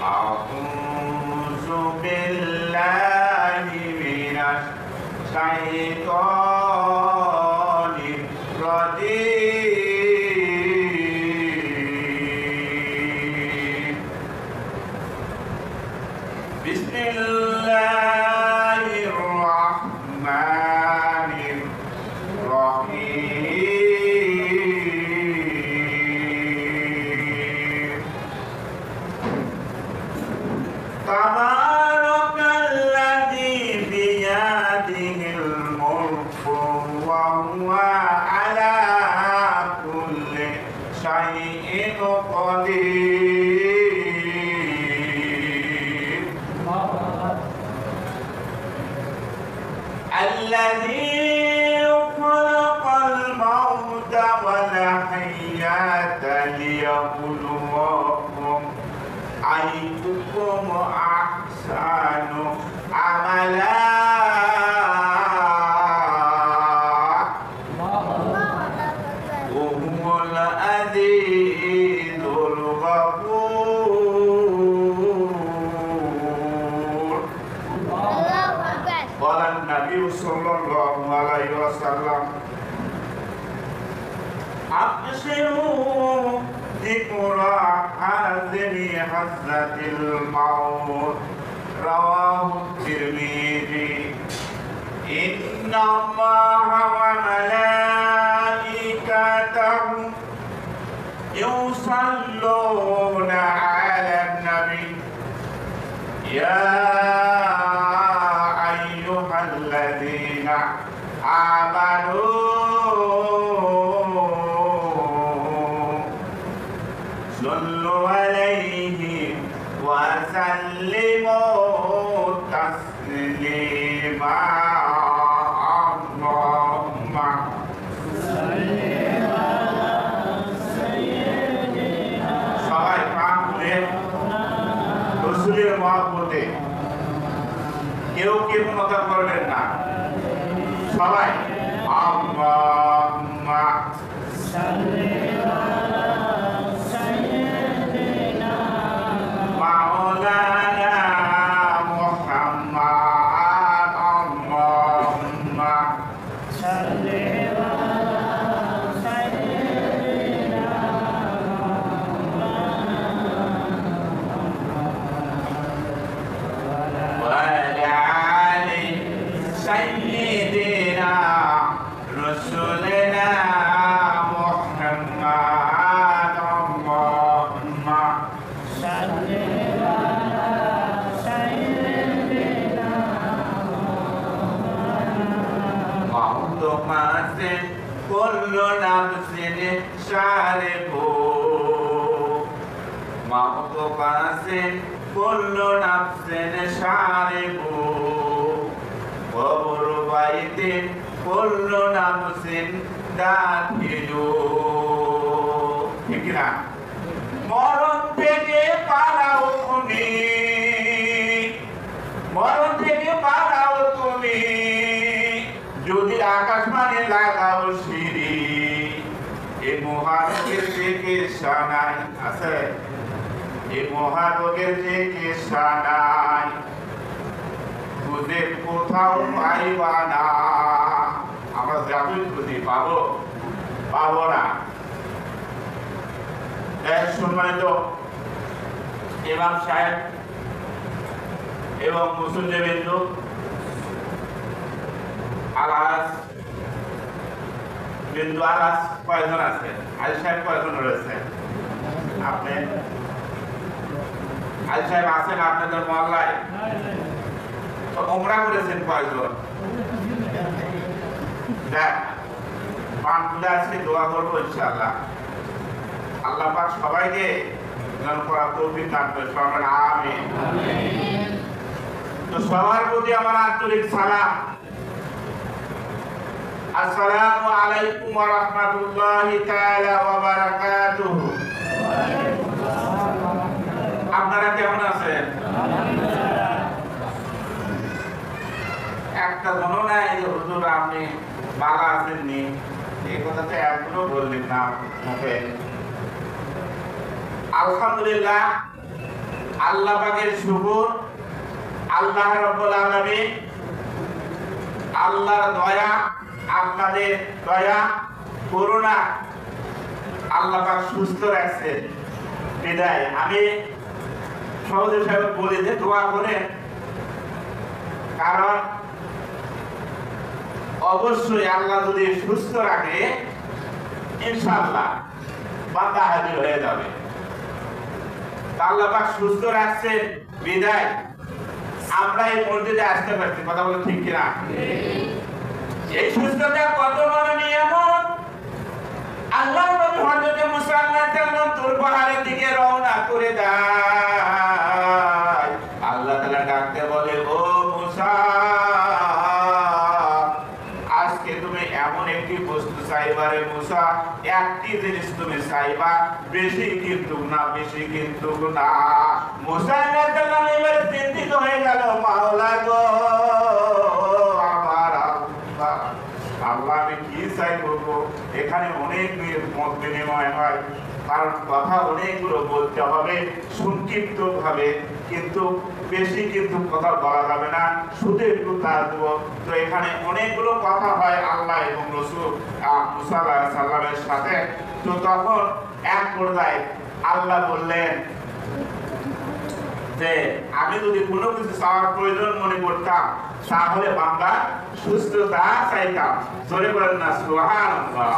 أعوذ بالله من الشيطان الرجيم بسم الله الرحمن الرحيم تبارك الذي بيده الملك وهو على كل شيء قدير الذي خلق الموت والحياة ليبلوكم أيكم أحسن عملا وهو العزيز الغفور قال النبي صلى الله عليه وسلم أبشروا ذكر حازم حزة الموت رواه الترمذي إن الله وملائكته يصلون على النبي يا أيها الذين آمنوا صلوا عليه وسلموا تسليما اللهم সবাই প্রাণ খুলে রসুলের মহব্বতে কেউ কৃপণতা করবেন না সবাই আল্লাহুম্মা সাল্লি سيدنا رسولنا محمد اللهم صل على سيدنا موت ماسن كل نفس شاربه موت ماسن كل نفس شاربه وبر بيت كل نفس داخلو ঠিক না মরণ থেকে পালাও তুমি মরণ থেকে পালাও তুমি যদি আকাশবাণী লাগাও সিঁড়ি এই মহারোগের চিকিৎসা নাই আছে এই মহারোগের চিকিৎসা নাই খুঁজে কোথাও পাইবা না আমরা যাবই খুঁজি পাবো পাবো না সম্মানিত ইমাম সাহেব এবং মুসল্লিবৃন্দ আলাস বিন্দু আলাস কয়জন আছে আলী সাহেব কয়জন রয়েছে আপনি আলী সাহেব আছেন আপনাদের মহল্লায় তো ওমরা করেছেন কয়জন দেখ পান তুলে আজকে দোয়া করবো ইনশাআল্লাহ আল্লাহ পাক সবাইকে দান করার তৌফিক দান করে সবাই আমিন তো সবার প্রতি আমার আন্তরিক সালাম আসসালামু আলাইকুম ওয়া রাহমাতুল্লাহি তাআলা ওয়া বারাকাতুহু আপনারা কেমন আছেন একটা গণনা এই হুজুর আপনি ভালো আছেননি এই কথাটা এখনো বললেন না মুখে আলহামদুলিল্লাহ আল্লাহ পাকের শুকর, আল্লাহ রাব্বুল আলামিন, আল্লাহর দয়া, আপনাদের দয়া, করুণা, আল্লাহ পাক সুস্থ রাখছেন বিদায় আমি সহজে সাহেব বলি যে দোয়া করেন, কারণ অবশ্যই আল্লাহ যদি সুস্থ রাখে ইনশাআল্লাহ বান্দা হাজির হয়ে যাবে। আল্লাহ পাক সুস্থ রাখছেন বিদায় আমরা এই মসজিদে আসতে পারছি। কথা বলে ঠিক কিনা? এই সুস্থতা কত বড় নিয়ামত। আল্লাহ নবী হযরত মুসা আলাইহিস সালাম তুর পাহাড়ের দিকে রওনা করে দেয়। আল্লাহ তাআলা ডাকতে বলে, ও মুসা, আজকে তুমি এমন একটি বস্তু চাইবা রে মুসা, একটি জিনিস তুমি চাইবা, বেশি কিন্তু না, বেশি কিন্তু না। মুসা আলাইহিস সালাম এবার চিন্তিত হয়ে গেল, মাওলা গো আমার আল্লাহ, আল্লাহ আমি কি চাইবো? এখানে অনেক মত বিনিময় হয়, কারণ কথা অনেকগুলো বলতে হবে সংক্ষিপ্ত ভাবে, কিন্তু বেশি কিন্তু কথা বলা যাবে না, শুধু একটু তার দেব। তো এখানে অনেকগুলো কথা হয় আল্লাহ এবং রাসূল মুসা আলাইহিস সালামের সাথে। তো তখন এক পর্যায়ে আল্লাহ বললেন যে আমি যদি কোনো কিছু চাওয়ার প্রয়োজন মনে করতাম তাহলে বান্দা সুস্থতা চাইতাম। জোরে বলেন না সুবহানাল্লাহ।